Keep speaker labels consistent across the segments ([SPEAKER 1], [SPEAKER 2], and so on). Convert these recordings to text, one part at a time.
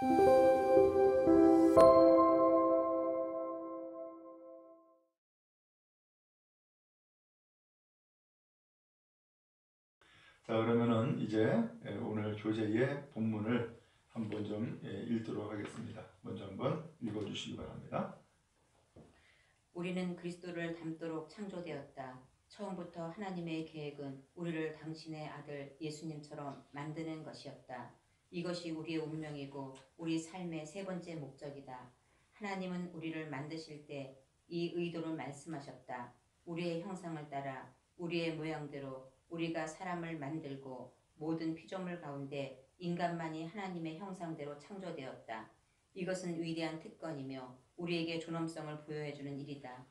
[SPEAKER 1] 자, 그러면은 이제 오늘 교재의 본문을 한번 좀 읽도록 하겠습니다. 먼저 한번 읽어주시기 바랍니다.
[SPEAKER 2] 우리는 그리스도를 닮도록 창조되었다. 처음부터 하나님의 계획은 우리를 당신의 아들 예수님처럼 만드는 것이었다. 이것이 우리의 운명이고 우리 삶의 세 번째 목적이다. 하나님은 우리를 만드실 때 이 의도를 말씀하셨다. 우리의 형상을 따라 우리의 모양대로 우리가 사람을 만들고 모든 피조물 가운데 인간만이 하나님의 형상대로 창조되었다. 이것은 위대한 특권이며 우리에게 존엄성을 부여해주는 일이다.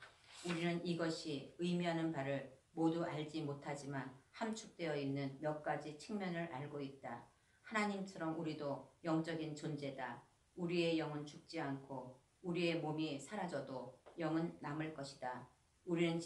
[SPEAKER 2] 우리는 이것이 의미하는 바를 모두 알지 못하지만 함축되어 있는 몇 가지 측면을 알고 있다. 하나님처럼 우리도 영적인 존재다. 우리의 영은 죽지 않고 우리의 몸이 사라져도 영은 남을 것이다. 우리는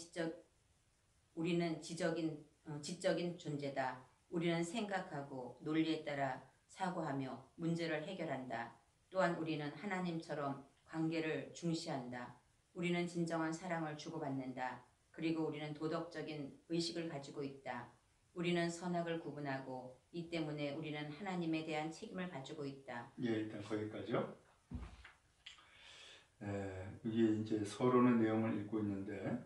[SPEAKER 2] 지적인 존재다. 우리는 생각하고 논리에 따라 사고하며 문제를 해결한다. 또한 우리는 하나님처럼 관계를 중시한다. 우리는 진정한 사랑을 주고받는다. 그리고 우리는 도덕적인 의식을 가지고 있다. 우리는 선악을 구분하고 이 때문에 우리는 하나님에 대한 책임을 가지고 있다.
[SPEAKER 1] 예, 일단 거기까지요. 이게 이제 서론의 내용을 읽고 있는데,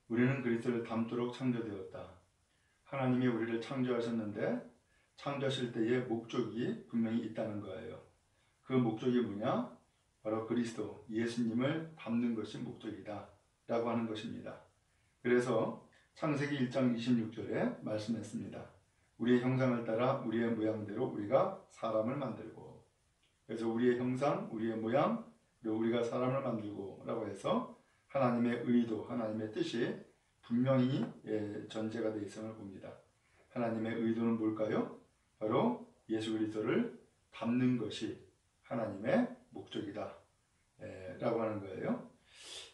[SPEAKER 1] 우리는 그리스도를 닮도록 창조되었다. 하나님이 우리를 창조하셨는데 창조하실 때의 목적이 분명히 있다는 거예요. 그 목적이 뭐냐? 바로 그리스도, 예수님을 닮는 것이 목적이다 라고 하는 것입니다. 그래서 창세기 1장 26절에 말씀했습니다. 우리의 형상을 따라 우리의 모양대로 우리가 사람을 만들고, 그래서 우리의 형상, 우리의 모양, 그리고 우리가 사람을 만들고 라고 해서 하나님의 의도, 하나님의 뜻이 분명히 전제가 되어 있음을 봅니다. 하나님의 의도는 뭘까요? 바로 예수 그리스도를 닮는 것이 하나님의 목적이다 라고 하는 거예요.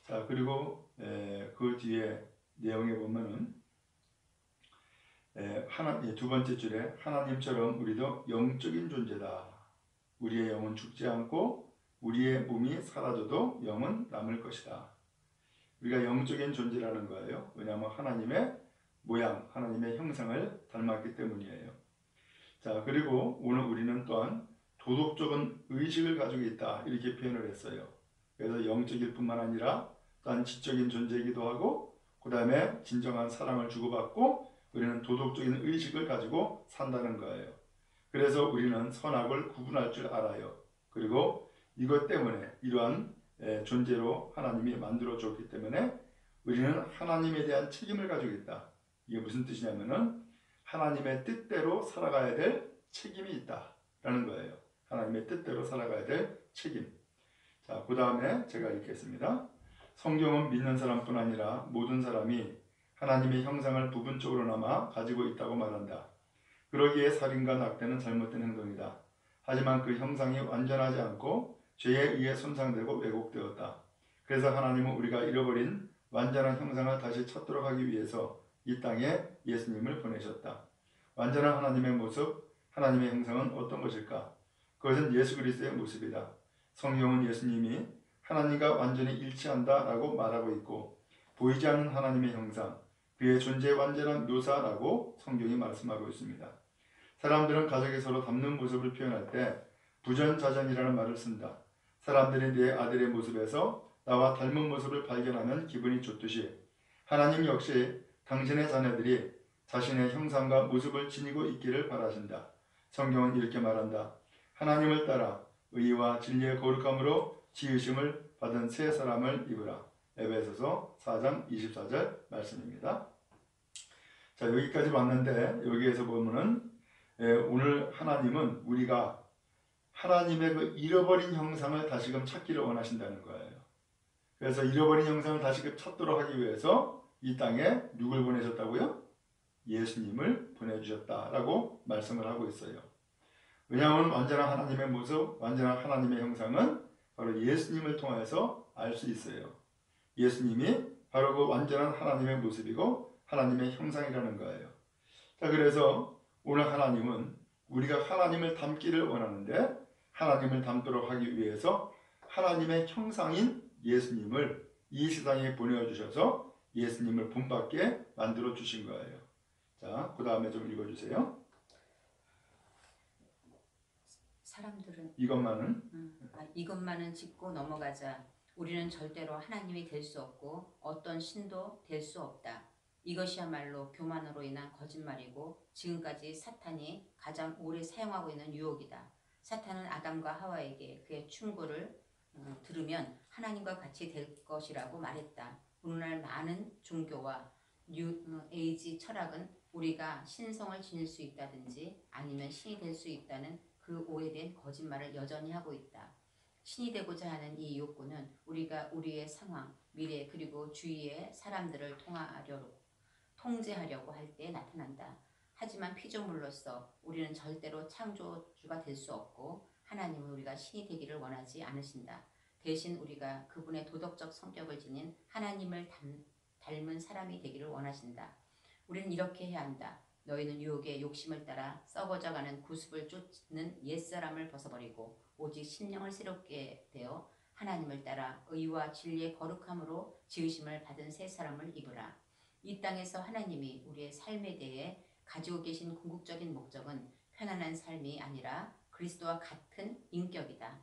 [SPEAKER 1] 자, 그리고 그 뒤에 내용에 보면은 두 번째 줄에 하나님처럼 우리도 영적인 존재다. 우리의 영은 죽지 않고 우리의 몸이 사라져도 영은 남을 것이다. 우리가 영적인 존재라는 거예요. 왜냐하면 하나님의 모양, 하나님의 형상을 닮았기 때문이에요. 자, 그리고 오늘 우리는 또한 도덕적인 의식을 가지고 있다 이렇게 표현을 했어요. 그래서 영적일 뿐만 아니라 또한 지적인 존재이기도 하고, 그 다음에 진정한 사랑을 주고받고 우리는 도덕적인 의식을 가지고 산다는 거예요. 그래서 우리는 선악을 구분할 줄 알아요. 그리고 이것 때문에 이러한 존재로 하나님이 만들어 줬기 때문에 우리는 하나님에 대한 책임을 가지고 있다. 이게 무슨 뜻이냐면은 하나님의 뜻대로 살아가야 될 책임이 있다라는 거예요. 하나님의 뜻대로 살아가야 될 책임. 자, 그 다음에 제가 읽겠습니다. 성경은 믿는 사람뿐 아니라 모든 사람이 하나님의 형상을 부분적으로나마 가지고 있다고 말한다. 그러기에 살인과 낙태는 잘못된 행동이다. 하지만 그 형상이 완전하지 않고 죄에 의해 손상되고 왜곡되었다. 그래서 하나님은 우리가 잃어버린 완전한 형상을 다시 찾도록 하기 위해서 이 땅에 예수님을 보내셨다. 완전한 하나님의 모습, 하나님의 형상은 어떤 것일까? 그것은 예수 그리스도의 모습이다. 성경은 예수님이 하나님과 완전히 일치한다라고 말하고 있고, 보이지 않는 하나님의 형상, 그의 존재의 완전한 묘사라고 성경이 말씀하고 있습니다. 사람들은 가족이 서로 닮는 모습을 표현할 때 부전자전이라는 말을 쓴다. 사람들이 내 아들의 모습에서 나와 닮은 모습을 발견하면 기분이 좋듯이 하나님 역시 당신의 자녀들이 자신의 형상과 모습을 지니고 있기를 바라신다. 성경은 이렇게 말한다. 하나님을 따라 의와 진리의 거룩함으로 지으심을 받은 새 사람을 입으라. 에베소서 4장 24절 말씀입니다. 자, 여기까지 봤는데 여기에서 보면은 오늘 하나님은 우리가 하나님의 그 잃어버린 형상을 다시금 찾기를 원하신다는 거예요. 그래서 잃어버린 형상을 다시금 찾도록 하기 위해서 이 땅에 누굴 보내셨다고요? 예수님을 보내주셨다라고 말씀을 하고 있어요. 왜냐하면 완전한 하나님의 모습, 완전한 하나님의 형상은 바로 예수님을 통해서 알 수 있어요. 예수님이 바로 그 완전한 하나님의 모습이고 하나님의 형상이라는 거예요. 자, 그래서 오늘 하나님은 우리가 하나님을 닮기를 원하는데 하나님을 닮도록 하기 위해서 하나님의 형상인 예수님을 이 세상에 보내주셔서 예수님을 본받게 만들어 주신 거예요. 자, 그 다음에 좀 읽어주세요.
[SPEAKER 2] 사람들은
[SPEAKER 1] 이것만은
[SPEAKER 2] 짚고 넘어가자. 우리는 절대로 하나님이 될 수 없고 어떤 신도 될 수 없다. 이것이야말로 교만으로 인한 거짓말이고 지금까지 사탄이 가장 오래 사용하고 있는 유혹이다. 사탄은 아담과 하와에게 그의 충고를 들으면 하나님과 같이 될 것이라고 말했다. 오늘날 많은 종교와 뉴 에이지 철학은 우리가 신성을 지닐 수 있다든지 아니면 신이 될 수 있다는 그 오해된 거짓말을 여전히 하고 있다. 신이 되고자 하는 이 욕구는 우리가 우리의 상황, 미래 그리고 주위의 사람들을 통제하려고 할 때 나타난다. 하지만 피조물로서 우리는 절대로 창조주가 될 수 없고 하나님은 우리가 신이 되기를 원하지 않으신다. 대신 우리가 그분의 도덕적 성격을 지닌 하나님을 닮은 사람이 되기를 원하신다. 우리는 이렇게 해야 한다. 너희는 유혹의 욕심을 따라 썩어져가는 구습을 쫓는 옛사람을 벗어버리고 오직 심령을 새롭게 되어 하나님을 따라 의와 진리의 거룩함으로 지으심을 받은 새 사람을 입으라. 이 땅에서 하나님이 우리의 삶에 대해 가지고 계신 궁극적인 목적은 편안한 삶이 아니라 그리스도와 같은 인격이다.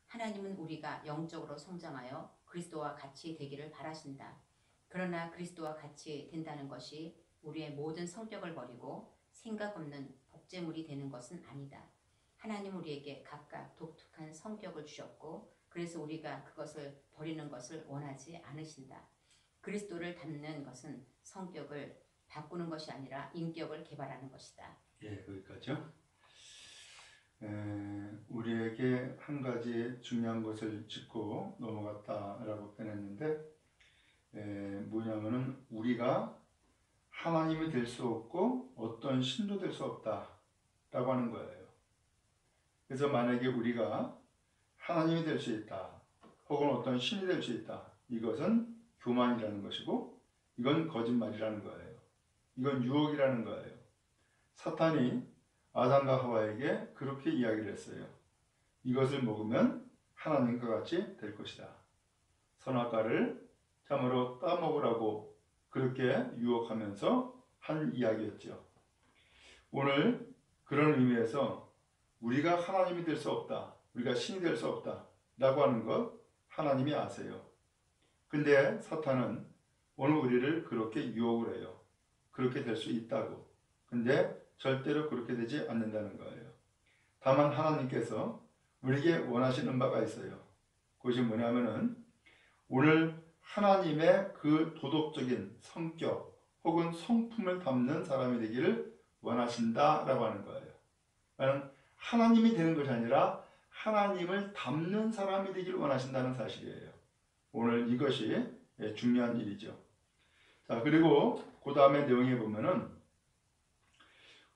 [SPEAKER 2] 하나님은 우리가 영적으로 성장하여 그리스도와 같이 되기를 바라신다. 그러나 그리스도와 같이 된다는 것이 우리의 모든 성격을 버리고 생각 없는 복제물이 되는 것은 아니다. 하나님 우리에게 각각 독특한 성격을 주셨고 그래서 우리가 그것을 버리는 것을 원하지 않으신다. 그리스도를 닮는 것은 성격을 바꾸는 것이 아니라 인격을 개발하는 것이다.
[SPEAKER 1] 예, 거기까지요. 우리에게 한 가지 중요한 것을 짚고 넘어갔다라고 표현했는데 뭐냐면은 우리가 하나님이 될 수 없고 어떤 신도 될 수 없다라고 하는 거예요. 그래서 만약에 우리가 하나님이 될 수 있다 혹은 어떤 신이 될 수 있다, 이것은 교만이라는 것이고 이건 거짓말이라는 거예요. 이건 유혹이라는 거예요. 사탄이 아담과 하와에게 그렇게 이야기를 했어요. 이것을 먹으면 하나님과 같이 될 것이다. 선악과를 참으로 따먹으라고 그렇게 유혹하면서 한 이야기였죠. 오늘 그런 의미에서 우리가 하나님이 될 수 없다, 우리가 신이 될 수 없다 라고 하는 것 하나님이 아세요. 근데 사탄은 오늘 우리를 그렇게 유혹을 해요. 그렇게 될 수 있다고. 근데 절대로 그렇게 되지 않는다는 거예요. 다만 하나님께서 우리에게 원하시는 바가 있어요. 그것이 뭐냐면은 오늘 하나님의 그 도덕적인 성격 혹은 성품을 담는 사람이 되기를 원하신다라고 하는 거예요. 그러니까 하나님이 되는 것이 아니라 하나님을 담는 사람이 되기를 원하신다는 사실이에요. 오늘 이것이 중요한 일이죠. 자, 그리고 그 다음에 내용에 보면은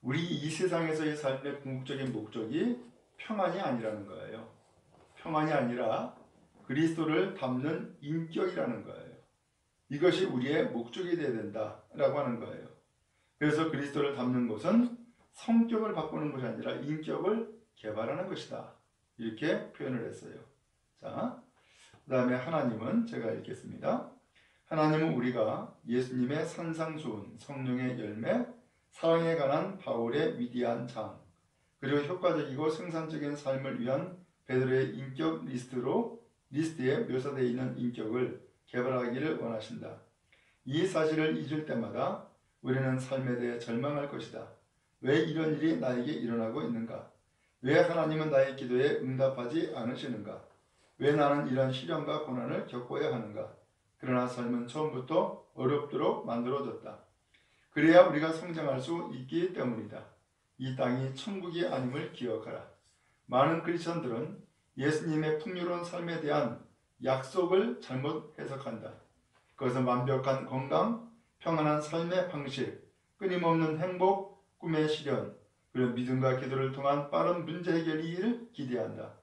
[SPEAKER 1] 우리 이 세상에서의 삶의 궁극적인 목적이 평안이 아니라는 거예요. 평안이 아니라 그리스도를 담는 인격이라는 거예요. 이것이 우리의 목적이 되어야 된다라고 하는 거예요. 그래서 그리스도를 담는 것은 성격을 바꾸는 것이 아니라 인격을 개발하는 것이다. 이렇게 표현을 했어요. 자, 그 다음에 하나님은 제가 읽겠습니다. 하나님은 우리가 예수님의 산상수훈, 성령의 열매, 사랑에 관한 바울의 위대한 장, 그리고 효과적이고 생산적인 삶을 위한 베드로의 인격 리스트에 묘사되어 있는 인격을 개발하기를 원하신다. 이 사실을 잊을 때마다 우리는 삶에 대해 절망할 것이다. 왜 이런 일이 나에게 일어나고 있는가? 왜 하나님은 나의 기도에 응답하지 않으시는가? 왜 나는 이런 시련과 고난을 겪어야 하는가? 그러나 삶은 처음부터 어렵도록 만들어졌다. 그래야 우리가 성장할 수 있기 때문이다. 이 땅이 천국이 아님을 기억하라. 많은 크리스천들은 예수님의 풍요로운 삶에 대한 약속을 잘못 해석한다. 그것은 완벽한 건강, 평안한 삶의 방식, 끊임없는 행복, 꿈의 실현, 그리고 믿음과 기도를 통한 빠른 문제 해결을 기대한다.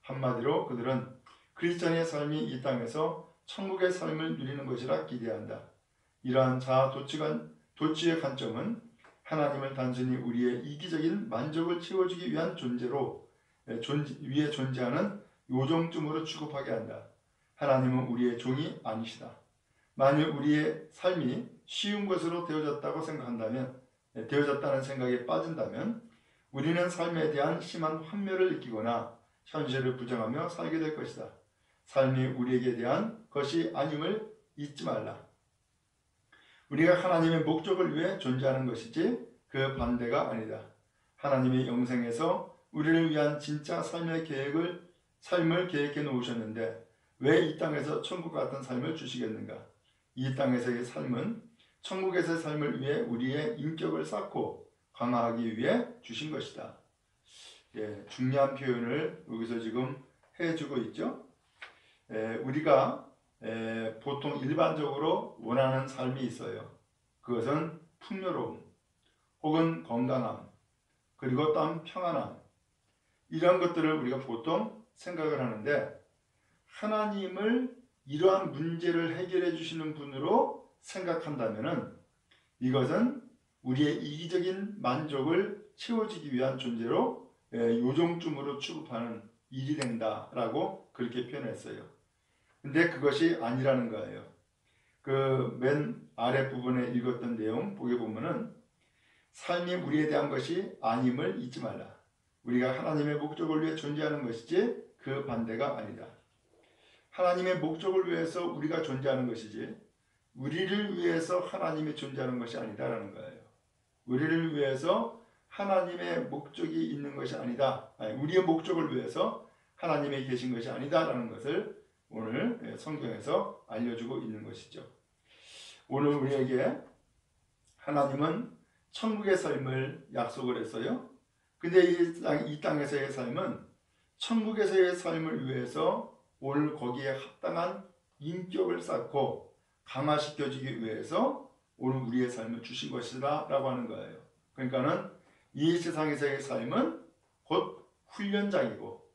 [SPEAKER 1] 한마디로 그들은 크리스천의 삶이 이 땅에서 천국의 삶을 누리는 것이라 기대한다. 이러한 자아 도취의 관점은 하나님을 단순히 우리의 이기적인 만족을 채워주기 위한 존재로 위에 존재하는 요정쯤으로 취급하게 한다. 하나님은 우리의 종이 아니시다. 만일 우리의 삶이 쉬운 것으로 되어졌다고 생각한다면, 되어졌다는 생각에 빠진다면 우리는 삶에 대한 심한 환멸을 느끼거나 현실을 부정하며 살게 될 것이다. 삶이 우리에게 대한 것이 아님을 잊지 말라. 우리가 하나님의 목적을 위해 존재하는 것이지 그 반대가 아니다. 하나님이 영생에서 우리를 위한 진짜 삶을 계획해 놓으셨는데 왜 이 땅에서 천국 같은 삶을 주시겠는가? 이 땅에서의 삶은 천국에서의 삶을 위해 우리의 인격을 쌓고 강화하기 위해 주신 것이다. 중요한 표현을 여기서 지금 해주고 있죠. 우리가 보통 일반적으로 원하는 삶이 있어요. 그것은 풍요로움, 혹은 건강함, 그리고 또한 평안함, 이런 것들을 우리가 보통 생각을 하는데, 하나님을 이러한 문제를 해결해 주시는 분으로 생각한다면 이것은 우리의 이기적인 만족을 채워주기 위한 존재로 요정쯤으로 취급하는 일이 된다라고 그렇게 표현했어요. 근데 그것이 아니라는 거예요. 그 맨 아래 부분에 읽었던 내용 보게 보면은 삶이 우리에 대한 것이 아님을 잊지 말라. 우리가 하나님의 목적을 위해 존재하는 것이지 그 반대가 아니다. 하나님의 목적을 위해서 우리가 존재하는 것이지 우리를 위해서 하나님이 존재하는 것이 아니다라는 거예요. 우리를 위해서 하나님의 목적이 있는 것이 아니다. 우리의 목적을 위해서 하나님이 계신 것이 아니다라는 것을 오늘 성경에서 알려주고 있는 것이죠. 오늘 우리에게 하나님은 천국의 삶을 약속을 했어요. 근데 이 땅에서의 삶은 천국에서의 삶을 위해서 오늘 거기에 합당한 인격을 쌓고 강화시켜주기 위해서 오늘 우리의 삶을 주신 것이다 라고 하는 거예요. 그러니까는 이 세상에서의 삶은 곧 훈련장이고,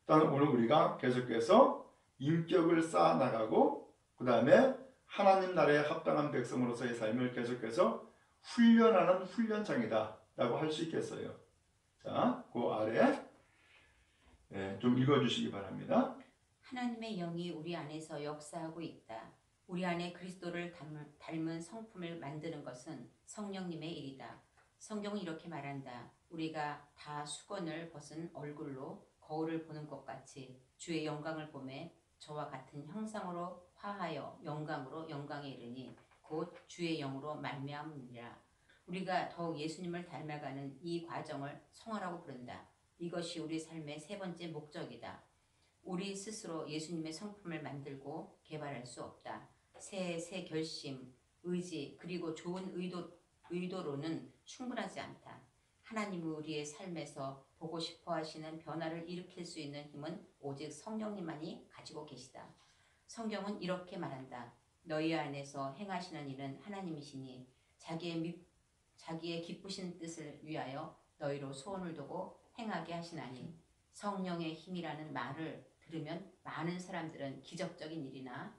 [SPEAKER 1] 또한 오늘 우리가 계속해서 인격을 쌓아나가고 그 다음에 하나님 나라에 합당한 백성으로서의 삶을 계속해서 훈련하는 훈련장이다 라고 할 수 있겠어요. 자, 그 아래 좀 읽어주시기 바랍니다.
[SPEAKER 2] 하나님의 영이 우리 안에서 역사하고 있다. 우리 안에 그리스도를 닮은 성품을 만드는 것은 성령님의 일이다. 성경은 이렇게 말한다. 우리가 다 수건을 벗은 얼굴로 거울을 보는 것 같이 주의 영광을 보매 저와 같은 형상으로 화하여 영광으로 영광에 이르니 곧 주의 영으로 말미암으리라. 우리가 더욱 예수님을 닮아가는 이 과정을 성화라고 부른다. 이것이 우리 삶의 세 번째 목적이다. 우리 스스로 예수님의 성품을 만들고 개발할 수 없다. 새 결심, 의지, 그리고 좋은 의도로는 충분하지 않다. 하나님이 우리의 삶에서 보고 싶어 하시는 변화를 일으킬 수 있는 힘은 오직 성령님만이 가지고 계시다. 성경은 이렇게 말한다. 너희 안에서 행하시는 일은 하나님이시니 자기의 기쁘신 뜻을 위하여 너희로 소원을 두고 행하게 하시나니. 성령의 힘이라는 말을 들으면 많은 사람들은 기적적인 일이나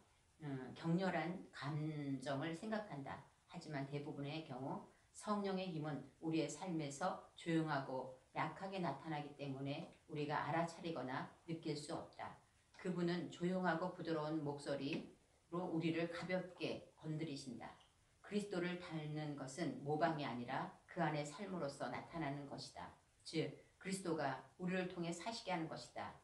[SPEAKER 2] 격렬한 감정을 생각한다. 하지만 대부분의 경우 성령의 힘은 우리의 삶에서 조용하고 약하게 나타나기 때문에 우리가 알아차리거나 느낄 수 없다. 그분은 조용하고 부드러운 목소리로 우리를 가볍게 건드리신다. 그리스도를 닮는 것은 모방이 아니라 그 안의 삶으로서 나타나는 것이다. 즉 그리스도가 우리를 통해 사시게 하는 것이다.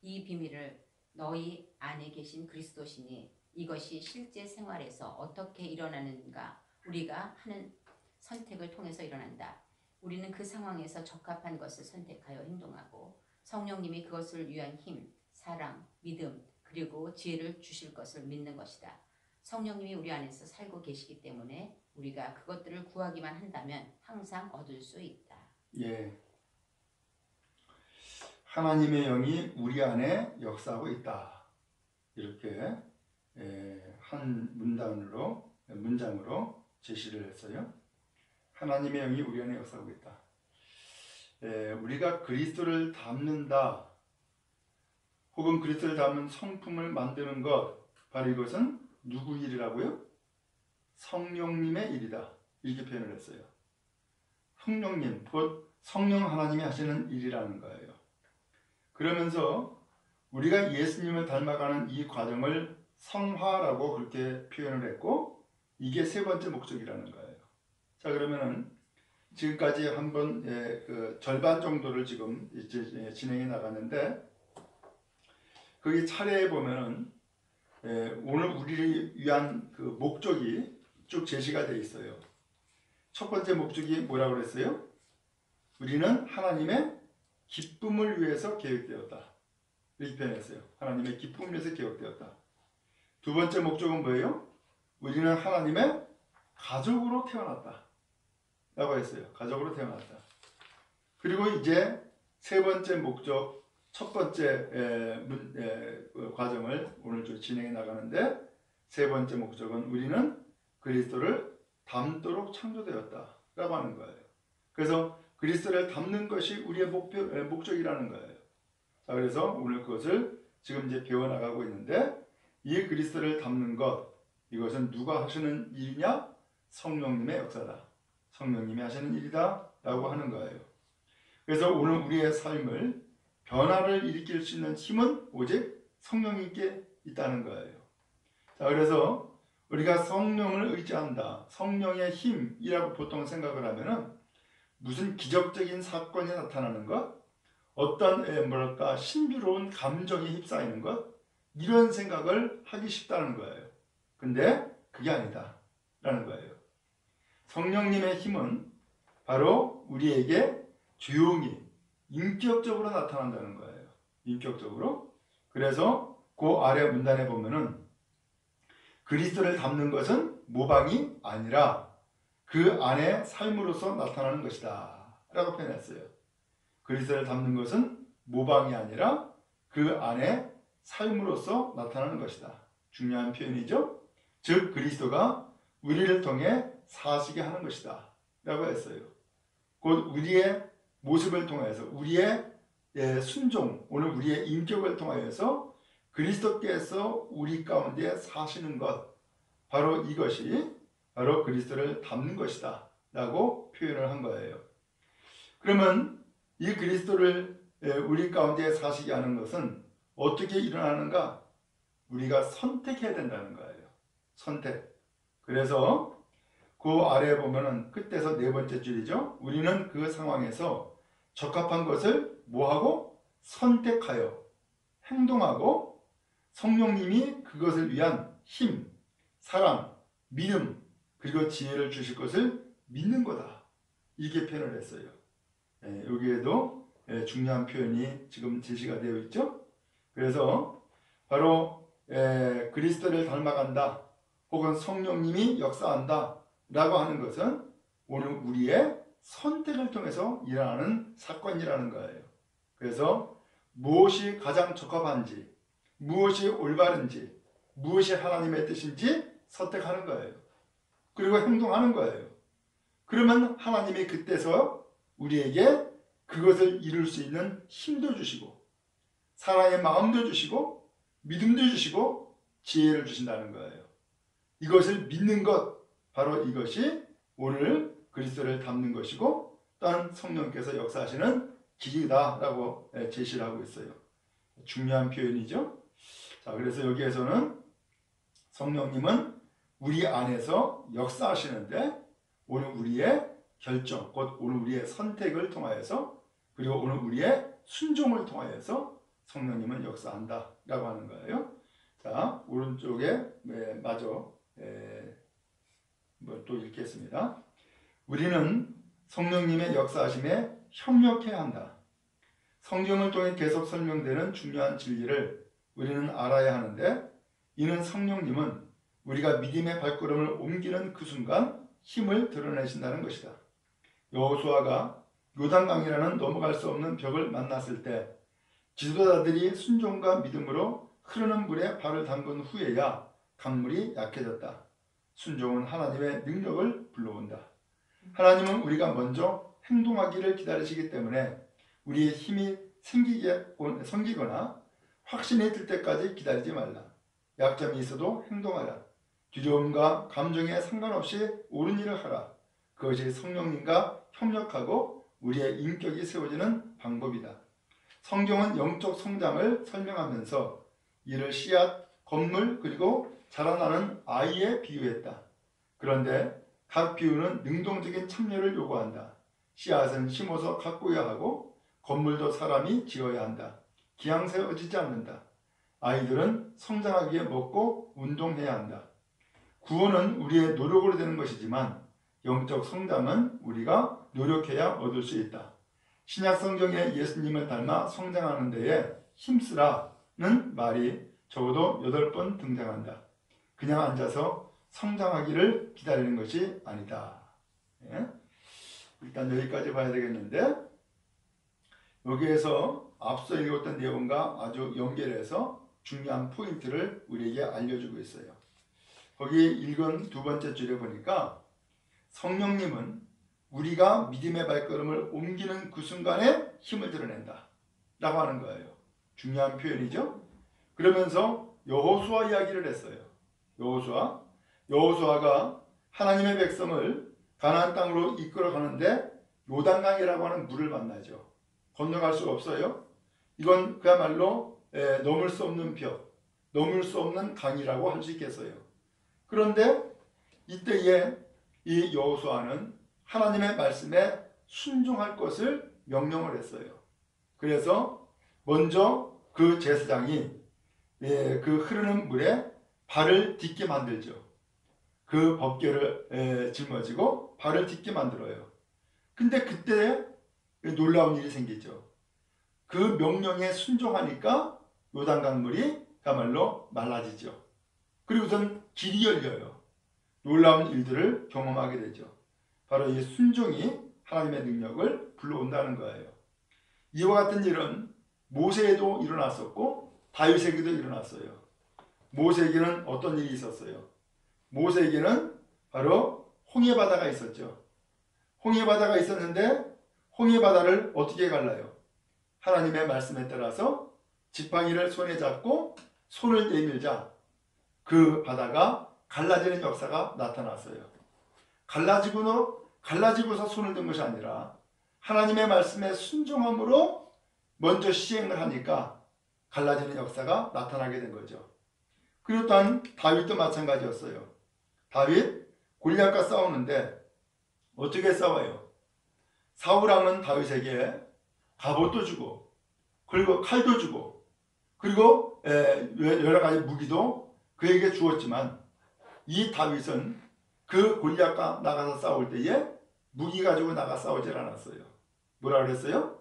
[SPEAKER 2] 이 비밀을 너희 안에 계신 그리스도시니 이것이 실제 생활에서 어떻게 일어나는가 우리가 하는 선택을 통해서 일어난다. 우리는 그 상황에서 적합한 것을 선택하여 행동하고 성령님이 그것을 위한 힘, 사랑, 믿음, 그리고 지혜를 주실 것을 믿는 것이다. 성령님이 우리 안에서 살고 계시기 때문에 우리가 그것들을 구하기만 한다면 항상 얻을 수 있다.
[SPEAKER 1] 예. 하나님의 영이 우리 안에 역사하고 있다. 이렇게 한 문장으로 제시를 했어요. 하나님의 영이 우리 안에 역사하고 있다. 우리가 그리스도를 닮는다, 혹은 그리스도를 닮은 성품을 만드는 것, 바로 이것은 누구 일이라고요? 성령님의 일이다. 이렇게 표현을 했어요. 성령님, 곧 성령 하나님이 하시는 일이라는 거예요. 그러면서 우리가 예수님을 닮아가는 이 과정을 성화라고 그렇게 표현을 했고, 이게 세 번째 목적이라는 거예요. 자, 그러면은 지금까지 한번 그 절반 정도를 지금 이제 진행해 나갔는데, 거기 차례에 보면은 오늘 우리를 위한 그 목적이 쭉 제시가 되어 있어요. 첫 번째 목적이 뭐라고 그랬어요? 우리는 하나님의 기쁨을 위해서 계획되었다. 이렇게 표현했어요. 하나님의 기쁨을 위해서 계획되었다. 두 번째 목적은 뭐예요? 우리는 하나님의 가족으로 태어났다. 라고 했어요. 가족으로 태어났다. 그리고 이제 세 번째 목적, 첫 번째 과정을 오늘 좀 진행해 나가는데, 세 번째 목적은 우리는 그리스도를 닮도록 창조되었다 라고 하는 거예요. 그래서 그리스도를 닮는 것이 우리의 목적이라는 거예요. 자, 그래서 오늘 그것을 지금 이제 배워나가고 있는데, 이 그리스도를 닮는 것, 이것은 누가 하시는 일이냐? 성령님의 역사다. 성령님이 하시는 일이다 라고 하는 거예요. 그래서 오늘 우리의 삶을 변화를 일으킬 수 있는 힘은 오직 성령님께 있다는 거예요. 자, 그래서 우리가 성령을 의지한다, 성령의 힘이라고 보통 생각을 하면은 무슨 기적적인 사건이 나타나는 것, 어떤 신비로운 감정이 휩싸이는 것, 이런 생각을 하기 쉽다는 거예요. 근데 그게 아니다 라는 거예요. 성령님의 힘은 바로 우리에게 조용히 인격적으로 나타난다는 거예요. 인격적으로. 그래서 그 아래 문단에 보면은 그리스도를 닮는 것은 모방이 아니라 그 안에 삶으로서 나타나는 것이다 라고 표현했어요. 그리스도를 닮는 것은 모방이 아니라 그 안에 삶으로서 나타나는 것이다. 중요한 표현이죠. 즉 그리스도가 우리를 통해 사시게 하는 것이다 라고 했어요. 곧 우리의 모습을 통해서, 우리의 순종, 오늘 우리의 인격을 통하여서 그리스도께서 우리 가운데 사시는 것, 바로 이것이 바로 그리스도를 닮는 것이다 라고 표현을 한 거예요. 그러면 이 그리스도를 우리 가운데 사시게 하는 것은 어떻게 일어나는가? 우리가 선택해야 된다는 거예요. 선택. 그래서 그 아래에 보면은 끝에서 네 번째 줄이죠. 우리는 그 상황에서 적합한 것을 뭐하고? 선택하여 행동하고 성령님이 그것을 위한 힘, 사랑, 믿음, 그리고 지혜를 주실 것을 믿는 거다. 이렇게 표현을 했어요. 여기에도 중요한 표현이 지금 제시가 되어 있죠. 그래서 바로 그리스도를 닮아간다, 혹은 성령님이 역사한다 라고 하는 것은 오늘 우리의 선택을 통해서 일어나는 사건이라는 거예요. 그래서 무엇이 가장 적합한지, 무엇이 올바른지, 무엇이 하나님의 뜻인지 선택하는 거예요. 그리고 행동하는 거예요. 그러면 하나님이 그때서 우리에게 그것을 이룰 수 있는 힘도 주시고, 사랑의 마음도 주시고, 믿음도 주시고, 지혜를 주신다는 거예요. 이것을 믿는 것, 바로 이것이 오늘 그리스도를 닮는 것이고, 또한 성령께서 역사하시는 길이다라고 제시를 하고 있어요. 중요한 표현이죠. 자, 그래서 여기에서는 성령님은 우리 안에서 역사하시는데, 오늘 우리의 결정, 곧 오늘 우리의 선택을 통하여서, 그리고 오늘 우리의 순종을 통하여서 성령님은 역사한다 라고 하는 거예요. 자, 오른쪽에 마저 또 읽겠습니다. 우리는 성령님의 역사하심에 협력해야 한다. 성경을 통해 계속 설명되는 중요한 진리를 우리는 알아야 하는데, 이는 성령님은 우리가 믿음의 발걸음을 옮기는 그 순간 힘을 드러내신다는 것이다. 여호수아가 요단강이라는 넘어갈 수 없는 벽을 만났을 때 지도자들이 순종과 믿음으로 흐르는 물에 발을 담근 후에야 강물이 약해졌다. 순종은 하나님의 능력을 불러온다. 하나님은 우리가 먼저 행동하기를 기다리시기 때문에 우리의 힘이 생기거나 확신이 들 때까지 기다리지 말라. 약점이 있어도 행동하라. 두려움과 감정에 상관없이 옳은 일을 하라. 그것이 성령님과 협력하고 우리의 인격이 세워지는 방법이다. 성경은 영적 성장을 설명하면서 이를 씨앗, 건물, 그리고 자라나는 아이에 비유했다. 그런데 각 비유는 능동적인 참여를 요구한다. 씨앗은 심어서 가꾸어야 하고 건물도 사람이 지어야 한다. 기양 세워지지 않는다. 아이들은 성장하기 위해 먹고 운동해야 한다. 구원은 우리의 노력으로 되는 것이지만 영적 성장은 우리가 노력해야 얻을 수 있다. 신약 성경에 예수님을 닮아 성장하는 데에 힘쓰라는 말이 적어도 8번 등장한다. 그냥 앉아서 성장하기를 기다리는 것이 아니다. 예? 일단 여기까지 봐야 되겠는데, 여기에서 앞서 읽었던 내용과 아주 연결해서 중요한 포인트를 우리에게 알려주고 있어요. 거기 읽은 2번째 줄에 보니까 성령님은 우리가 믿음의 발걸음을 옮기는 그 순간에 힘을 드러낸다 라고 하는 거예요. 중요한 표현이죠. 그러면서 여호수아 이야기를 했어요. 여호수아가 하나님의 백성을 가나안 땅으로 이끌어 가는데 요단강이라고 하는 물을 만나죠. 건너갈 수가 없어요. 이건 그야말로 넘을 수 없는 벽, 넘을 수 없는 강이라고 할 수 있겠어요. 그런데 이때에 이 여호수아는 하나님의 말씀에 순종할 것을 명령을 했어요. 그래서 먼저 그 제사장이 그 흐르는 물에 발을 딛게 만들죠. 그 법궤를 짊어지고 발을 딛게 만들어요. 근데 그때 놀라운 일이 생기죠. 그 명령에 순종하니까 요단강물이 그야말로 말라지죠. 그리고선 길이 열려요. 놀라운 일들을 경험하게 되죠. 바로 이 순종이 하나님의 능력을 불러온다는 거예요. 이와 같은 일은 모세에도 일어났었고 다윗에게도 일어났어요. 모세에게는 어떤 일이 있었어요? 모세에게는 바로 홍해바다가 있었죠. 홍해바다가 있었는데 홍해바다를 어떻게 갈라요? 하나님의 말씀에 따라서 지팡이를 손에 잡고 손을 내밀자 그 바다가 갈라지는 역사가 나타났어요. 갈라지고서 손을 든 것이 아니라 하나님의 말씀에 순종함으로 먼저 시행을 하니까 갈라지는 역사가 나타나게 된 거죠. 그리고 또한 다윗도 마찬가지였어요. 다윗 골리앗과 싸우는데 어떻게 싸워요? 사울왕은 다윗에게 갑옷도 주고 그리고 칼도 주고 그리고 여러 가지 무기도 그에게 주었지만 이 다윗은 그 골리앗과 나가서 싸울 때에 무기 가지고 나가 싸우질 않았어요. 뭐라 그랬어요?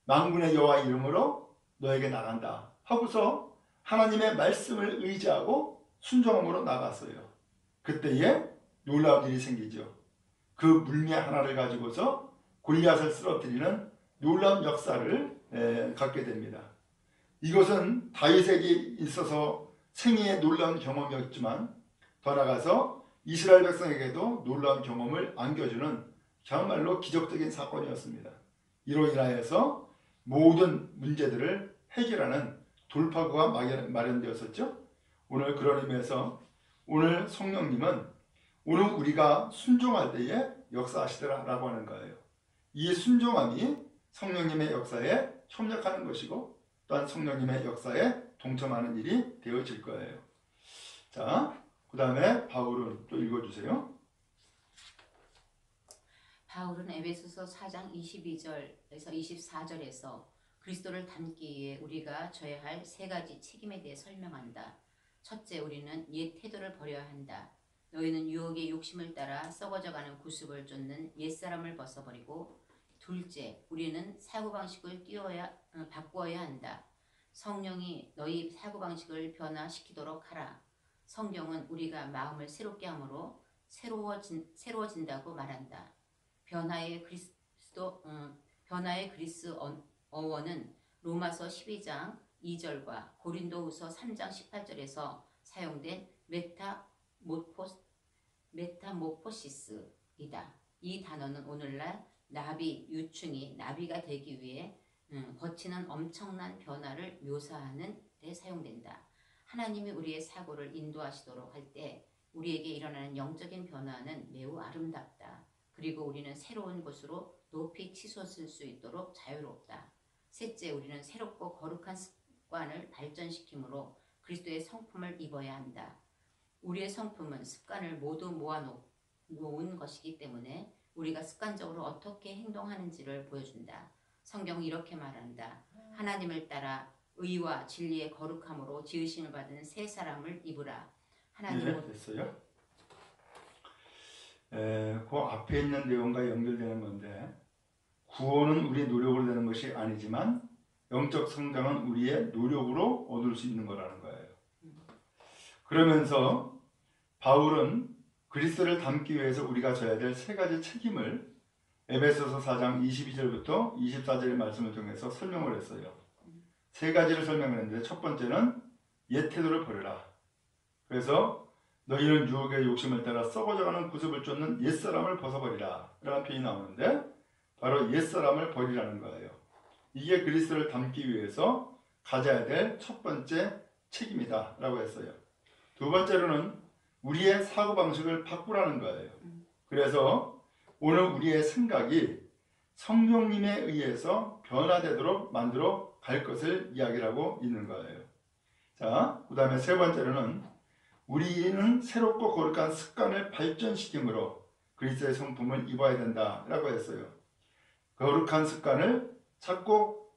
[SPEAKER 1] 만군의 여호와 이름으로 너에게 나간다 하고서 하나님의 말씀을 의지하고 순종함으로 나갔어요. 그때에 놀라운 일이 생기죠. 그 물매 하나를 가지고서 골리앗을 쓰러뜨리는 놀라운 역사를 갖게 됩니다. 이것은 다윗에게 있어서 생애의 놀라운 경험이었지만 더 나아가서 이스라엘 백성에게도 놀라운 경험을 안겨주는 정말로 기적적인 사건이었습니다. 이로 인하여서 모든 문제들을 해결하는 돌파구가 마련되었었죠. 오늘 그런 의미에서 오늘 성령님은 오늘 우리가 순종할 때에 역사하시더라라고 하는 거예요. 이 순종함이 성령님의 역사에 협력하는 것이고 또한 성령님의 역사에 동참하는 일이 되어질 거예요. 자, 그 다음에 바울은 또 읽어주세요.
[SPEAKER 2] 바울은 에베소서 4장 22절에서 24절에서 그리스도를 닮기 위해 우리가 져야 할 3가지 책임에 대해 설명한다. 첫째, 우리는 옛 태도를 버려야 한다. 너희는 유혹의 욕심을 따라 썩어져가는 구습을 쫓는 옛사람을 벗어버리고, 둘째, 우리는 사고방식을 바꾸어야 한다. 성령이 너희 사고방식을 변화시키도록 하라. 성경은 우리가 마음을 새롭게 함으로 새로워진다고 말한다. 변화의 그리스어원은 로마서 12장 2절과 고린도후서 3장 18절에서 사용된 메타모포시스이다. 이 단어는 오늘날 유충이 나비가 되기 위해 거치는 엄청난 변화를 묘사하는 데 사용된다. 하나님이 우리의 사고를 인도하시도록 할 때 우리에게 일어나는 영적인 변화는 매우 아름답다. 그리고 우리는 새로운 곳으로 높이 치솟을 수 있도록 자유롭다. 셋째, 우리는 새롭고 거룩한 습관을 발전시키므로 그리스도의 성품을 입어야 한다. 우리의 성품은 습관을 모두 모아놓은 것이기 때문에 우리가 습관적으로 어떻게 행동하는지를 보여준다. 성경은 이렇게 말한다. 하나님을 따라 의와 진리의 거룩함으로 지으심을 받은 새 사람을 입으라. 하나님은
[SPEAKER 1] 됐어요. 그 앞에 있는 내용과 연결되는 건데, 구원은 우리의 노력으로 되는 것이 아니지만 영적 성장은 우리의 노력으로 얻을 수 있는 거라는 거예요. 그러면서 바울은 그리스도를 닮기 위해서 우리가 져야 될 세 가지 책임을 에베소서 4장 22절부터 24절의 말씀을 통해서 설명을 했어요. 세 가지를 설명했는데, 첫 번째는 옛 태도를 버려라. 그래서 너희는 유혹의 욕심을 따라 썩어져가는 구습을 쫓는 옛사람을 벗어버리라 라는 표현이 나오는데, 바로 옛사람을 버리라는 거예요. 이게 그리스도를 닮기 위해서 가져야 될 첫 번째 책임이다 라고 했어요. 두 번째로는 우리의 사고방식을 바꾸라는 거예요. 그래서 오늘 우리의 생각이 성령님에 의해서 변화되도록 만들어 갈 것을 이야기를 하고 있는 거예요. 자, 그 다음에 세 번째로는 우리는 새롭고 거룩한 습관을 발전시킴으로 그리스도의 성품을 입어야 된다라고 했어요. 거룩한 습관을 자꾸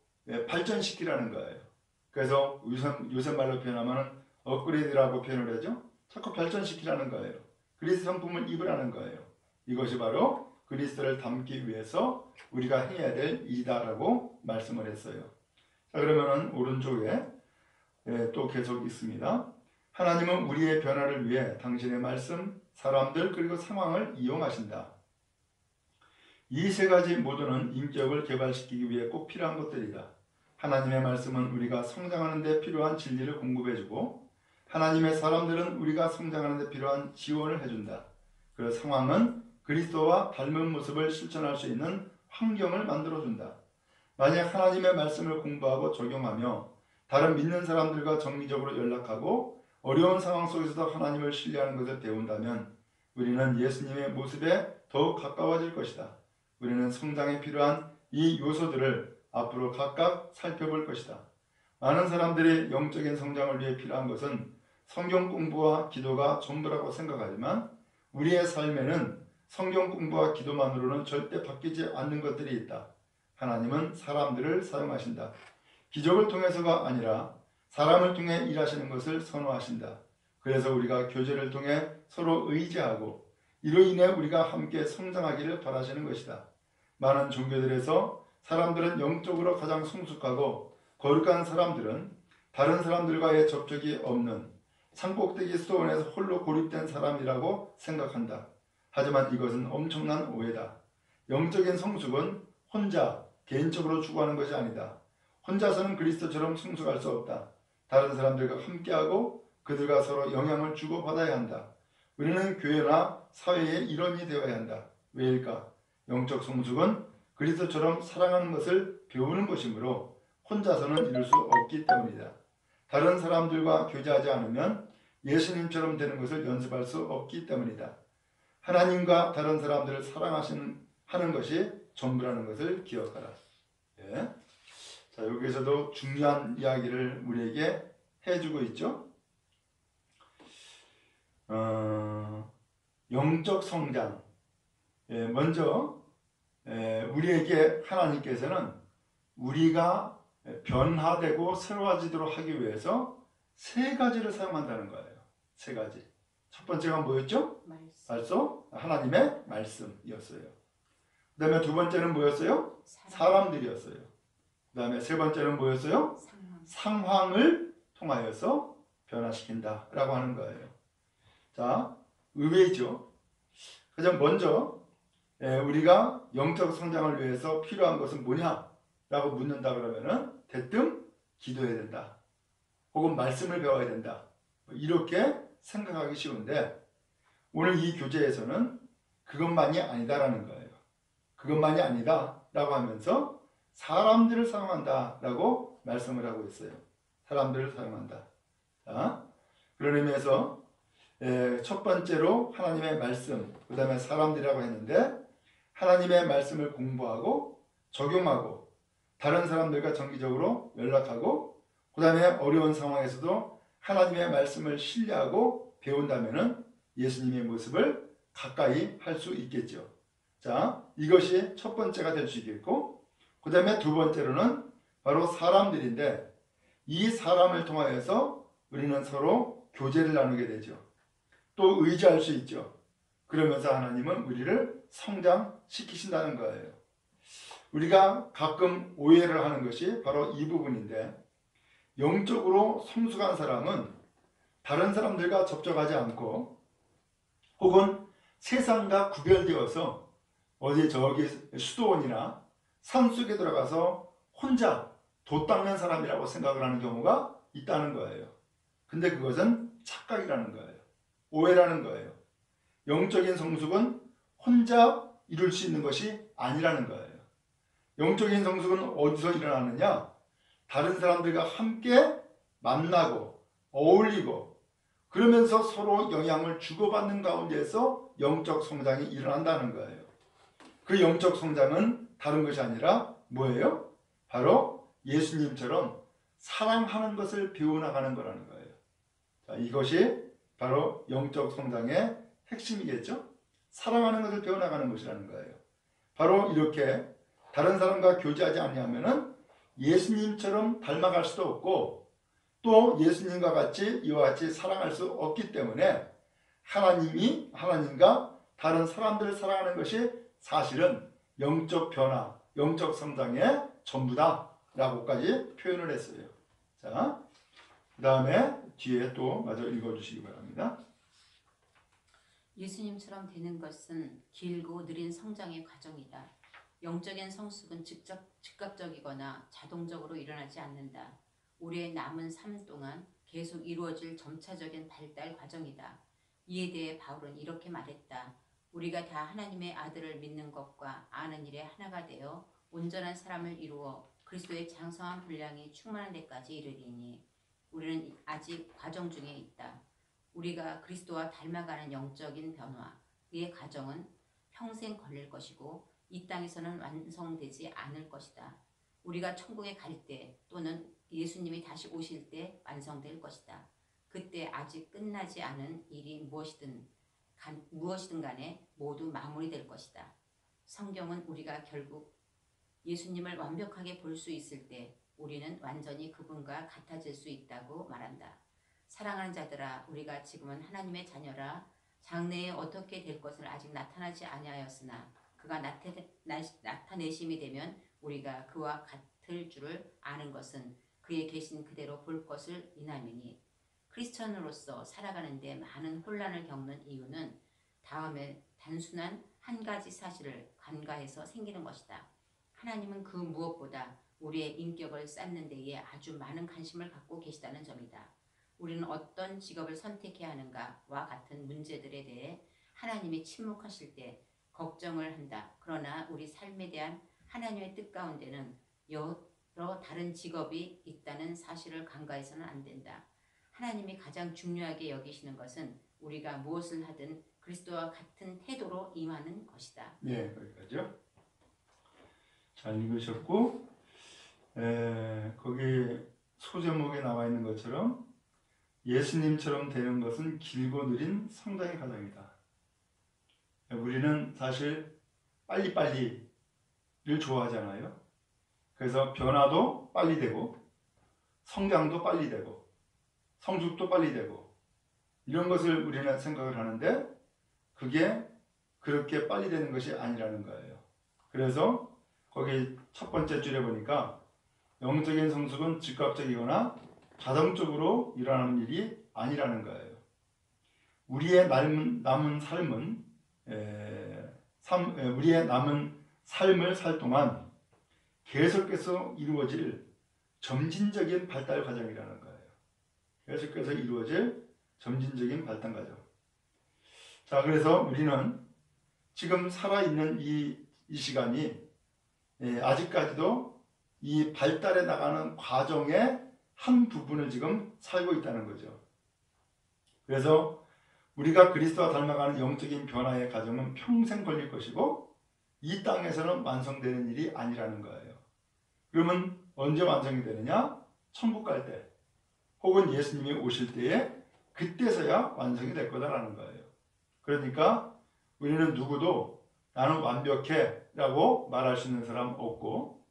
[SPEAKER 1] 발전시키라는 거예요. 그래서 요새 말로 표현하면 업그레이드라고 표현을 하죠. 자꾸 발전시키라는 거예요. 그리스도 성품을 입으라는 거예요. 이것이 바로 그리스도를 닮기 위해서 우리가 해야 될 일이다라고 말씀을 했어요. 자, 그러면은 오른쪽에 또 계속 있습니다. 하나님은 우리의 변화를 위해 당신의 말씀, 사람들 그리고 상황을 이용하신다. 이 세 가지 모두는 인격을 개발시키기 위해 꼭 필요한 것들이다. 하나님의 말씀은 우리가 성장하는 데 필요한 진리를 공급해주고, 하나님의 사람들은 우리가 성장하는 데 필요한 지원을 해준다. 그 상황은 그리스도와 닮은 모습을 실천할 수 있는 환경을 만들어준다. 만약 하나님의 말씀을 공부하고 적용하며 다른 믿는 사람들과 정기적으로 연락하고 어려운 상황 속에서도 하나님을 신뢰하는 것을 배운다면 우리는 예수님의 모습에 더욱 가까워질 것이다. 우리는 성장에 필요한 이 요소들을 앞으로 각각 살펴볼 것이다. 많은 사람들이 영적인 성장을 위해 필요한 것은 성경 공부와 기도가 전부라고 생각하지만 우리의 삶에는 성경 공부와 기도만으로는 절대 바뀌지 않는 것들이 있다. 하나님은 사람들을 사용하신다. 기적을 통해서가 아니라 사람을 통해 일하시는 것을 선호하신다. 그래서 우리가 교제를 통해 서로 의지하고 이로 인해 우리가 함께 성장하기를 바라시는 것이다. 많은 종교들에서 사람들은 영적으로 가장 성숙하고 거룩한 사람들은 다른 사람들과의 접촉이 없는 산꼭대기 수도원에서 홀로 고립된 사람이라고 생각한다. 하지만 이것은 엄청난 오해다. 영적인 성숙은 혼자 개인적으로 추구하는 것이 아니다. 혼자서는 그리스도처럼 성숙할 수 없다. 다른 사람들과 함께하고 그들과 서로 영향을 주고받아야 한다. 우리는 교회나 사회의 일원이 되어야 한다. 왜일까? 영적 성숙은 그리스도처럼 사랑하는 것을 배우는 것이므로 혼자서는 이룰 수 없기 때문이다. 다른 사람들과 교제하지 않으면 예수님처럼 되는 것을 연습할 수 없기 때문이다. 하나님과 다른 사람들을 사랑하는 것이 전부라는 것을 기억하라. 예. 자, 여기에서도 중요한 이야기를 우리에게 해주고 있죠. 영적 성장. 먼저 우리에게 하나님께서는 우리가 변화되고 새로워지도록 하기 위해서 세 가지를 사용한다는 거예요. 세 가지. 첫 번째가 뭐였죠? 말씀. 하나님의 말씀이었어요. 그 다음에 두 번째는 뭐였어요? 사람들이었어요. 그 다음에 세 번째는 뭐였어요? 상황을 통하여서 변화시킨다 라고 하는 거예요. 자, 의외죠. 가장 먼저 우리가 영적 성장을 위해서 필요한 것은 뭐냐? 라고 묻는다 그러면은 대뜸 기도해야 된다. 혹은 말씀을 배워야 된다. 이렇게 생각하기 쉬운데 오늘 이 교재에서는 그것만이 아니다라는 거예요. 그것만이 아니다 라고 하면서 사람들을 사용한다 라고 말씀을 하고 있어요. 사람들을 사용한다. 자, 그런 의미에서 첫 번째로 하나님의 말씀, 그 다음에 사람들이라고 했는데 하나님의 말씀을 공부하고 적용하고 다른 사람들과 정기적으로 연락하고 그 다음에 어려운 상황에서도 하나님의 말씀을 신뢰하고 배운다면 예수님의 모습을 가까이 할 수 있겠죠. 자, 이것이 첫 번째가 될 수 있겠고 그 다음에 두 번째로는 바로 사람들인데 이 사람을 통하여서 우리는 서로 교제를 나누게 되죠. 또 의지할 수 있죠. 그러면서 하나님은 우리를 성장시키신다는 거예요. 우리가 가끔 오해를 하는 것이 바로 이 부분인데 영적으로 성숙한 사람은 다른 사람들과 접촉하지 않고 혹은 세상과 구별되어서 어디 저기 수도원이나 산속에 들어가서 혼자 돛 닦는 사람이라고 생각을 하는 경우가 있다는 거예요. 근데 그것은 착각이라는 거예요. 오해라는 거예요. 영적인 성숙은 혼자 이룰 수 있는 것이 아니라는 거예요. 영적인 성숙은 어디서 일어나느냐? 다른 사람들과 함께 만나고 어울리고 그러면서 서로 영향을 주고받는 가운데에서 영적 성장이 일어난다는 거예요. 그 영적 성장은 다른 것이 아니라 뭐예요? 바로 예수님처럼 사랑하는 것을 배워나가는 거라는 거예요. 자, 이것이 바로 영적 성장의 핵심이겠죠? 사랑하는 것을 배워나가는 것이라는 거예요. 바로 이렇게 다른 사람과 교제하지 않으면 예수님처럼 닮아갈 수도 없고 또 예수님과 같이 이와 같이 사랑할 수 없기 때문에 하나님과 다른 사람들을 사랑하는 것이 사실은 영적 변화, 영적 성장의 전부다 라고까지 표현을 했어요. 자, 그 다음에 뒤에 또 마저 읽어주시기 바랍니다.
[SPEAKER 2] 예수님처럼 되는 것은 길고 느린 성장의 과정이다. 영적인 성숙은 즉각적이거나 자동적으로 일어나지 않는다. 우리의 남은 삶 동안 계속 이루어질 점차적인 발달 과정이다. 이에 대해 바울은 이렇게 말했다. 우리가 다 하나님의 아들을 믿는 것과 아는 일에 하나가 되어 온전한 사람을 이루어 그리스도의 장성한 분량이 충만한 데까지 이르리니 우리는 아직 과정 중에 있다. 우리가 그리스도와 닮아가는 영적인 변화, 그의 과정은 평생 걸릴 것이고 이 땅에서는 완성되지 않을 것이다. 우리가 천국에 갈 때 또는 예수님이 다시 오실 때 완성될 것이다. 그때 아직 끝나지 않은 일이 무엇이든 간에 모두 마무리될 것이다. 성경은 우리가 결국 예수님을 완벽하게 볼 수 있을 때 우리는 완전히 그분과 같아질 수 있다고 말한다. 사랑하는 자들아, 우리가 지금은 하나님의 자녀라. 장래에 어떻게 될 것을 아직 나타나지 아니하였으나 그가 나타내심이 되면 우리가 그와 같을 줄을 아는 것은 그의 계신 그대로 볼 것을 인함이니 크리스천으로서 살아가는데 많은 혼란을 겪는 이유는 다음에 단순한 한 가지 사실을 간과해서 생기는 것이다. 하나님은 그 무엇보다 우리의 인격을 쌓는 데에 아주 많은 관심을 갖고 계시다는 점이다. 우리는 어떤 직업을 선택해야 하는가와 같은 문제들에 대해 하나님이 침묵하실 때 걱정을 한다. 그러나 우리 삶에 대한 하나님의 뜻 가운데는 여러 다른 직업이 있다는 사실을 간과해서는 안 된다. 하나님이 가장 중요하게 여기시는 것은 우리가 무엇을 하든 그리스도와 같은 태도로 임하는 것이다.
[SPEAKER 1] 네, 거기까지요. 잘 읽으셨고 거기 소제목에 나와 있는 것처럼 예수님처럼 되는 것은 길고 느린 성장의 과정이다. 우리는 사실 빨리빨리를 좋아하잖아요. 그래서 변화도 빨리 되고 성장도 빨리 되고 성숙도 빨리 되고 이런 것을 우리는 생각을 하는데 그게 그렇게 빨리 되는 것이 아니라는 거예요. 그래서 거기 첫 번째 줄에 보니까 영적인 성숙은 즉각적이거나 자동적으로 일어나는 일이 아니라는 거예요. 우리의 남은 삶을 살 동안 계속해서 이루어질 점진적인 발달 과정이라는 거예요. 계속해서 이루어질 점진적인 발달 과정. 자, 그래서 우리는 지금 살아있는 이 시간이 아직까지도 이 발달해 나가는 과정의 한 부분을 지금 살고 있다는 거죠. 그래서 우리가 그리스도와 닮아가는 영적인 변화의 과정은 평생 걸릴 것이고 이 땅에서는 완성되는 일이 아니라는 거예요. 그러면 언제 완성이 되느냐? 천국 갈 때, 혹은 예수님이 오실 때에 그때서야 완성이 될 거다라는 거예요. 그러니까 우리는 누구도 나는 완벽해 라고 말할 수 있는 사람 없고,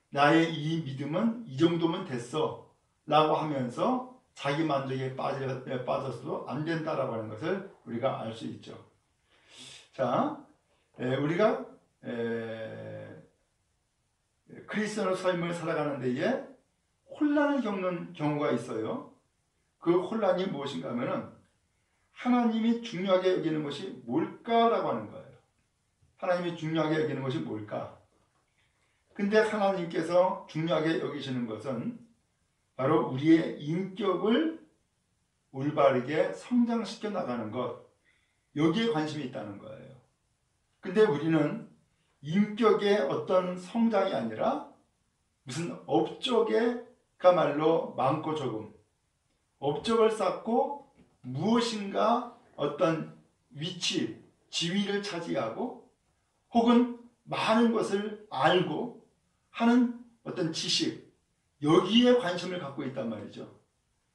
[SPEAKER 1] 나의 이 믿음은 이 정도면 됐어 라고 하면서 자기 만족에 빠져서도 안 된다라고 하는 것을 우리가 알 수 있죠. 자, 우리가 크리스천의 삶을 살아가는 데에 혼란을 겪는 경우가 있어요. 그 혼란이 무엇인가 하면은 하나님이 중요하게 여기는 것이 뭘까라고 하는 거예요. 하나님이 중요하게 여기는 것이 뭘까? 근데 하나님께서 중요하게 여기시는 것은 바로 우리의 인격을 올바르게 성장시켜 나가는 것, 여기에 관심이 있다는 거예요. 근데 우리는 인격의 어떤 성장이 아니라 무슨 업적에가말로 많고 적음, 업적을 쌓고 무엇인가 어떤 위치, 지위를 차지하고 혹은 많은 것을 알고 하는 어떤 지식, 여기에 관심을 갖고 있단 말이죠.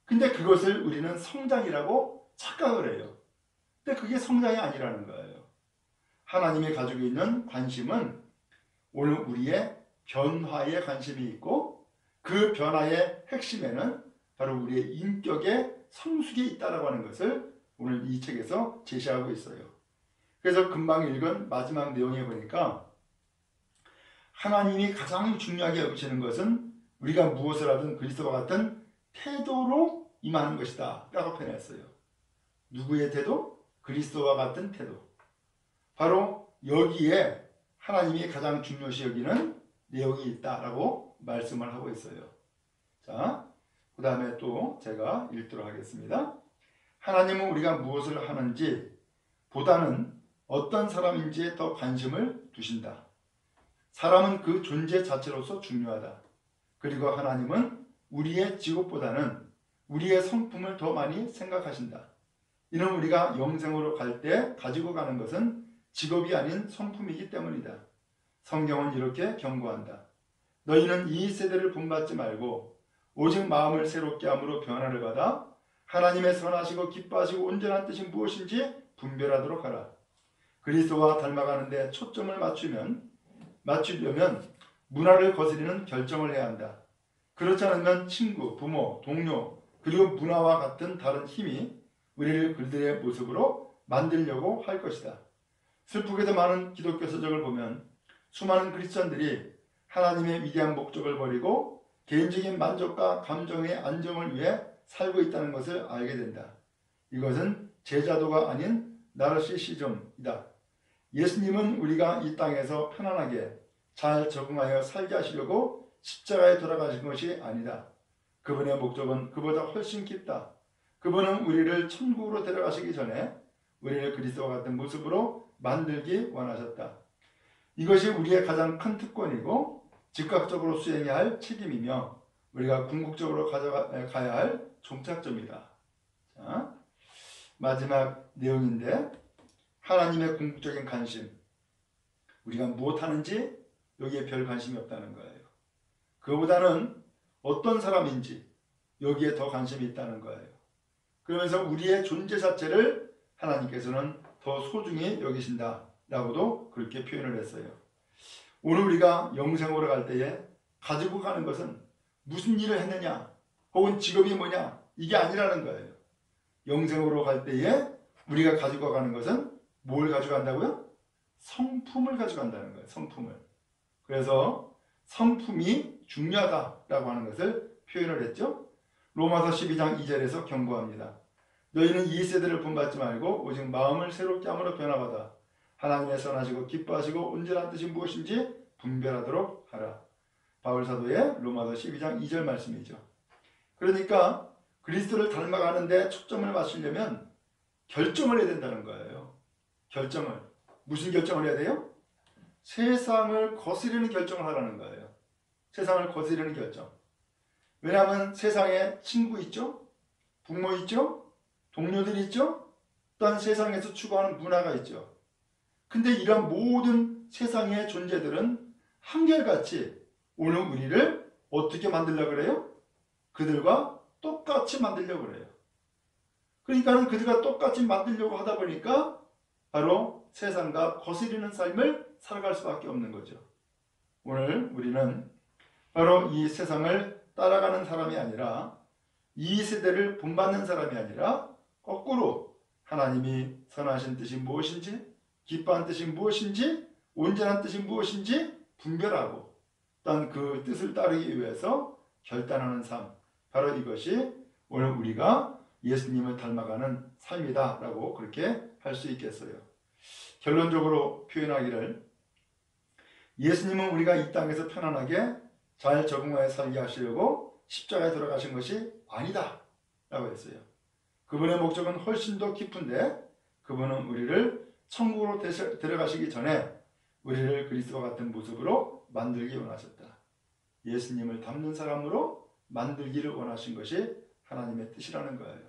[SPEAKER 1] 근데 그것을 우리는 성장이라고 착각을 해요. 근데 그게 성장이 아니라는 거예요. 하나님이 가지고 있는 관심은 오늘 우리의 변화에 관심이 있고, 그 변화의 핵심에는 바로 우리의 인격의 성숙이 있다라고 하는 것을 오늘 이 책에서 제시하고 있어요. 그래서 금방 읽은 마지막 내용에 보니까 하나님이 가장 중요하게 여기시는 것은 우리가 무엇을 하든 그리스도와 같은 태도로 임하는 것이다 라고 표현했어요. 누구의 태도? 그리스도와 같은 태도. 바로 여기에 하나님이 가장 중요시 여기는 내용이 있다라고 말씀을 하고 있어요. 자, 그 다음에 또 제가 읽도록 하겠습니다. 하나님은 우리가 무엇을 하는지 보다는 어떤 사람인지에 더 관심을 두신다. 사람은 그 존재 자체로서 중요하다. 그리고 하나님은 우리의 직업보다는 우리의 성품을 더 많이 생각하신다. 이는 우리가 영생으로 갈 때 가지고 가는 것은 직업이 아닌 성품이기 때문이다. 성경은 이렇게 경고한다. 너희는 이 세대를 본받지 말고 오직 마음을 새롭게 함으로 변화를 받아 하나님의 선하시고 기뻐하시고 온전한 뜻이 무엇인지 분별하도록 하라. 그리스도와 닮아가는 데 초점을 맞추려면 문화를 거스리는 결정을 해야 한다. 그렇지 않으면 친구, 부모, 동료, 그리고 문화와 같은 다른 힘이 우리를 그들의 모습으로 만들려고 할 것이다. 슬프게도 많은 기독교 서적을 보면 수많은 크리스천들이 하나님의 위대한 목적을 버리고 개인적인 만족과 감정의 안정을 위해 살고 있다는 것을 알게 된다. 이것은 제자도가 아닌 나르시시즘이다. 예수님은 우리가 이 땅에서 편안하게 잘 적응하여 살게 하시려고 십자가에 돌아가신 것이 아니다. 그분의 목적은 그보다 훨씬 깊다. 그분은 우리를 천국으로 데려가시기 전에 우리를 그리스도와 같은 모습으로 만들기 원하셨다. 이것이 우리의 가장 큰 특권이고 즉각적으로 수행해야 할 책임이며 우리가 궁극적으로 가야 할 종착점이다. 자, 마지막 내용인데 하나님의 궁극적인 관심, 우리가 무엇하는지 여기에 별 관심이 없다는 거예요. 그보다는 어떤 사람인지 여기에 더 관심이 있다는 거예요. 그러면서 우리의 존재 자체를 하나님께서는 더 소중히 여기신다라고도 그렇게 표현을 했어요. 오늘 우리가 영생으로 갈 때에 가지고 가는 것은 무슨 일을 했느냐 혹은 직업이 뭐냐 이게 아니라는 거예요. 영생으로 갈 때에 우리가 가지고 가는 것은 뭘 가져간다고요? 성품을 가져간다는 거예요. 성품을. 그래서 성품이 중요하다라고 하는 것을 표현을 했죠. 로마서 12장 2절에서 경고합니다. 너희는 이 세대를 본받지 말고 오직 마음을 새롭게 함으로 변화받아 하나님의 선하시고 기뻐하시고 온전한 뜻이 무엇인지 분별하도록 하라. 바울 사도의 로마서 12장 2절 말씀이죠. 그러니까 그리스도를 닮아가는 데 초점을 맞추려면 결정을 해야 된다는 거예요. 결정을. 무슨 결정을 해야 돼요? 세상을 거스르는 결정을 하라는 거예요. 세상을 거스르는 결정. 왜냐하면 세상에 친구 있죠? 부모 있죠? 동료들 있죠? 또한 세상에서 추구하는 문화가 있죠. 근데 이런 모든 세상의 존재들은 한결같이 오늘 우리를 어떻게 만들려고 그래요? 그들과 똑같이 만들려고 그래요. 그러니까는 그들과 똑같이 만들려고 하다 보니까 바로 세상과 거스리는 삶을 살아갈 수밖에 없는 거죠. 오늘 우리는 바로 이 세상을 따라가는 사람이 아니라 이 세대를 본받는 사람이 아니라 거꾸로 하나님이 선하신 뜻이 무엇인지, 기뻐한 뜻이 무엇인지, 온전한 뜻이 무엇인지 분별하고 또한 그 뜻을 따르기 위해서 결단하는 삶, 바로 이것이 오늘 우리가 예수님을 닮아가는 삶이다라고 그렇게 할 수 있겠어요. 결론적으로 표현하기를, 예수님은 우리가 이 땅에서 편안하게 잘 적응하여 살게 하시려고 십자가에 돌아가신 것이 아니다 라고 했어요. 그분의 목적은 훨씬 더 깊은데, 그분은 우리를 천국으로 데려가시기 전에 우리를 그리스도와 같은 모습으로 만들기 원하셨다. 예수님을 닮는 사람으로 만들기를 원하신 것이 하나님의 뜻이라는 거예요.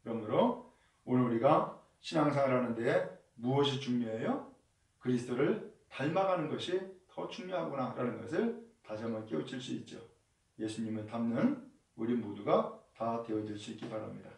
[SPEAKER 1] 그러므로 오늘 우리가 신앙생활 하는 데에 무엇이 중요해요? 그리스도를 닮아가는 것이 더 중요하구나 라는 것을 다시 한번 깨우칠 수 있죠. 예수님을 닮는 우리 모두가 다 되어질 수 있기 바랍니다.